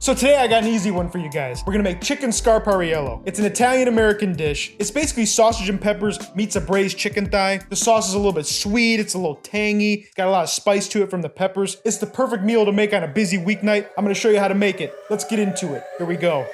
So today I got an easy one for you guys. We're gonna make chicken Scarpariello. It's an Italian-American dish. It's basically sausage and peppers meets a braised chicken thigh. The sauce is a little bit sweet, it's a little tangy, it's got a lot of spice to it from the peppers. It's the perfect meal to make on a busy weeknight. I'm gonna show you how to make it. Let's get into it. Here we go.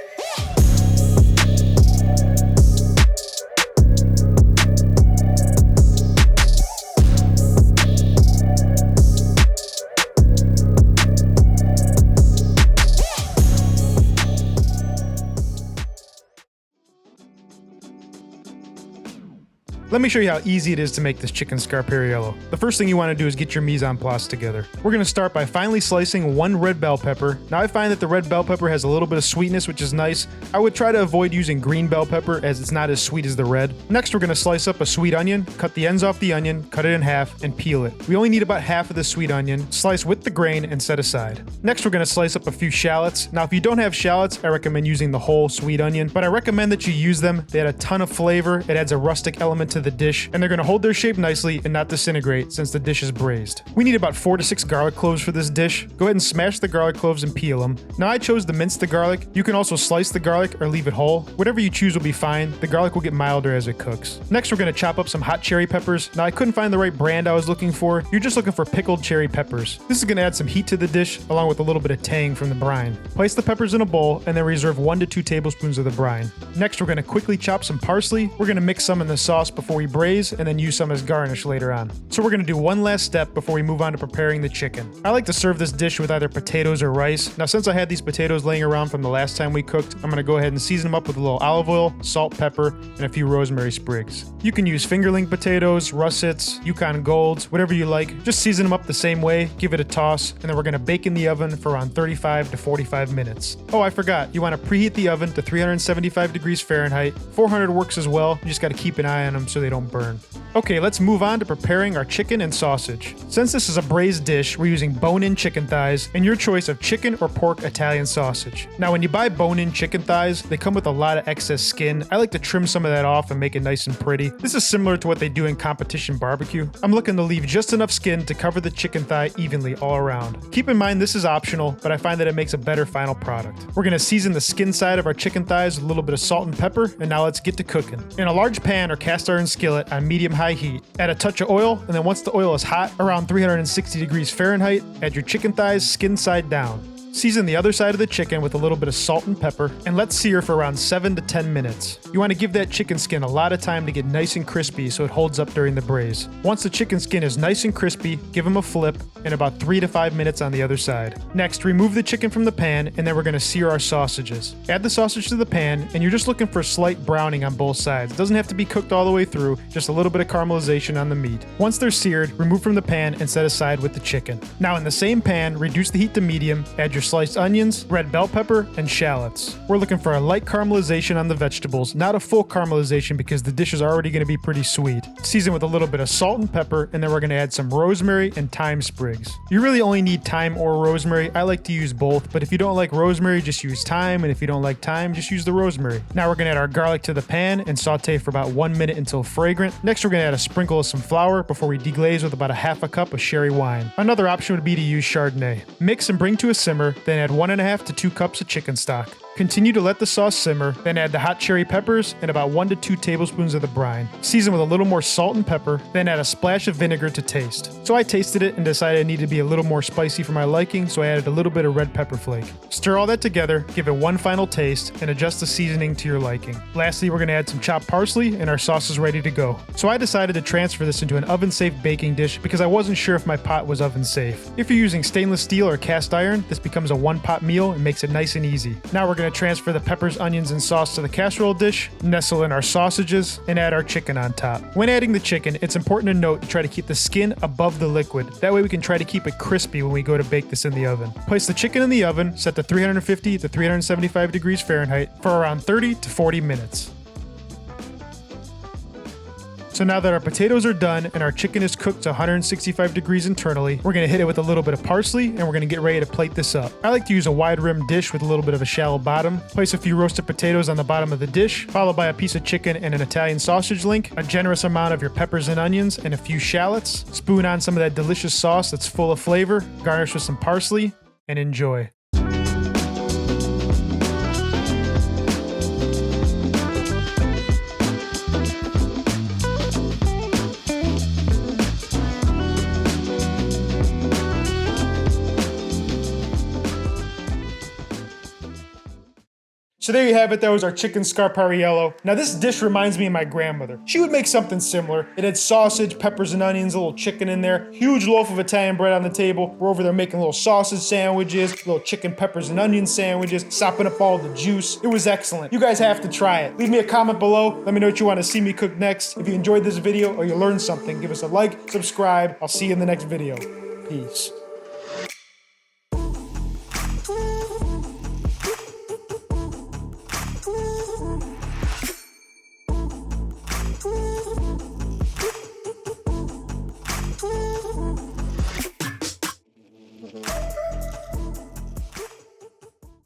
Let me show you how easy it is to make this chicken Scarpariello. The first thing you want to do is get your mise en place together. We're going to start by finely slicing one red bell pepper. Now I find that the red bell pepper has a little bit of sweetness, which is nice. I would try to avoid using green bell pepper as it's not as sweet as the red. Next, we're going to slice up a sweet onion, cut the ends off the onion, cut it in half, and peel it. We only need about half of the sweet onion, slice with the grain, and set aside. Next, we're going to slice up a few shallots. Now, if you don't have shallots, I recommend using the whole sweet onion, but I recommend that you use them. They add a ton of flavor, it adds a rustic element to the dish, and they're going to hold their shape nicely and not disintegrate since the dish is braised. We need about 4 to 6 garlic cloves for this dish. Go ahead and smash the garlic cloves and peel them. Now I chose to mince the garlic. You can also slice the garlic or leave it whole. Whatever you choose will be fine. The garlic will get milder as it cooks. Next, we're going to chop up some hot cherry peppers. Now I couldn't find the right brand I was looking for. You're just looking for pickled cherry peppers. This is going to add some heat to the dish along with a little bit of tang from the brine. Place the peppers in a bowl and then reserve 1 to 2 tablespoons of the brine. Next, we're going to quickly chop some parsley. We're going to mix some in the sauce before we braise and then use some as garnish later on. So we're going to do one last step before we move on to preparing the chicken. I like to serve this dish with either potatoes or rice. Now since I had these potatoes laying around from the last time we cooked, I'm going to go ahead and season them up with a little olive oil, salt, pepper, and a few rosemary sprigs. You can use fingerling potatoes, russets, Yukon Golds, whatever you like. Just season them up the same way, give it a toss, and then we're going to bake in the oven for around 35 to 45 minutes. Oh, I forgot. You want to preheat the oven to 375 degrees Fahrenheit. 400 works as well. You just got to keep an eye on them so they don't burn. Okay, let's move on to preparing our chicken and sausage. Since this is a braised dish, we're using bone-in chicken thighs and your choice of chicken or pork Italian sausage. Now, when you buy bone-in chicken thighs, they come with a lot of excess skin. I like to trim some of that off and make it nice and pretty. This is similar to what they do in competition barbecue. I'm looking to leave just enough skin to cover the chicken thigh evenly all around. Keep in mind this is optional, but I find that it makes a better final product. We're going to season the skin side of our chicken thighs with a little bit of salt and pepper, and now let's get to cooking. In a large pan or cast iron skillet on medium-high heat, add a touch of oil, and then once the oil is hot, around 360 degrees Fahrenheit, add your chicken thighs skin side down. Season the other side of the chicken with a little bit of salt and pepper, and let sear for around 7 to 10 minutes. You want to give that chicken skin a lot of time to get nice and crispy so it holds up during the braise. Once the chicken skin is nice and crispy, give them a flip, and about 3 to 5 minutes on the other side. Next, remove the chicken from the pan, and then we're going to sear our sausages. Add the sausage to the pan, and you're just looking for slight browning on both sides. It doesn't have to be cooked all the way through, just a little bit of caramelization on the meat. Once they're seared, remove from the pan and set aside with the chicken. Now in the same pan, reduce the heat to medium, add your sliced onions, red bell pepper, and shallots. We're looking for a light caramelization on the vegetables, not a full caramelization because the dish is already going to be pretty sweet. Season with a little bit of salt and pepper, and then we're going to add some rosemary and thyme sprigs. You really only need thyme or rosemary. I like to use both, but if you don't like rosemary, just use thyme, and if you don't like thyme, just use the rosemary. Now we're going to add our garlic to the pan and saute for about 1 minute until fragrant. Next, we're going to add a sprinkle of some flour before we deglaze with about a half a cup of sherry wine. Another option would be to use Chardonnay. Mix and bring to a simmer, then add 1.5 to 2 cups of chicken stock. Continue to let the sauce simmer, then add the hot cherry peppers and about 1 to 2 tablespoons of the brine. Season with a little more salt and pepper, then add a splash of vinegar to taste. So I tasted it and decided it needed to be a little more spicy for my liking, so I added a little bit of red pepper flake. Stir all that together, give it one final taste, and adjust the seasoning to your liking. Lastly, we're going to add some chopped parsley, and our sauce is ready to go. So I decided to transfer this into an oven-safe baking dish because I wasn't sure if my pot was oven-safe. If you're using stainless steel or cast iron, this becomes a one-pot meal and makes it nice and easy. Now we're going to transfer the peppers, onions, and sauce to the casserole dish, nestle in our sausages, and add our chicken on top. When adding the chicken, it's important to note to try to keep the skin above the liquid. That way we can try to keep it crispy when we go to bake this in the oven. Place the chicken in the oven, set to 350 to 375 degrees Fahrenheit for around 30 to 40 minutes. So now that our potatoes are done and our chicken is cooked to 165 degrees internally, we're going to hit it with a little bit of parsley and we're going to get ready to plate this up. I like to use a wide rim dish with a little bit of a shallow bottom. Place a few roasted potatoes on the bottom of the dish, followed by a piece of chicken and an Italian sausage link, a generous amount of your peppers and onions, and a few shallots. Spoon on some of that delicious sauce that's full of flavor, garnish with some parsley, and enjoy. So there you have it, that was our chicken scarpariello. Now this dish reminds me of my grandmother. She would make something similar. It had sausage, peppers and onions, a little chicken in there, huge loaf of Italian bread on the table. We're over there making little sausage sandwiches, little chicken peppers and onion sandwiches, sopping up all the juice. It was excellent. You guys have to try it. Leave me a comment below. Let me know what you want to see me cook next. If you enjoyed this video or you learned something, give us a like, subscribe. I'll see you in the next video. Peace.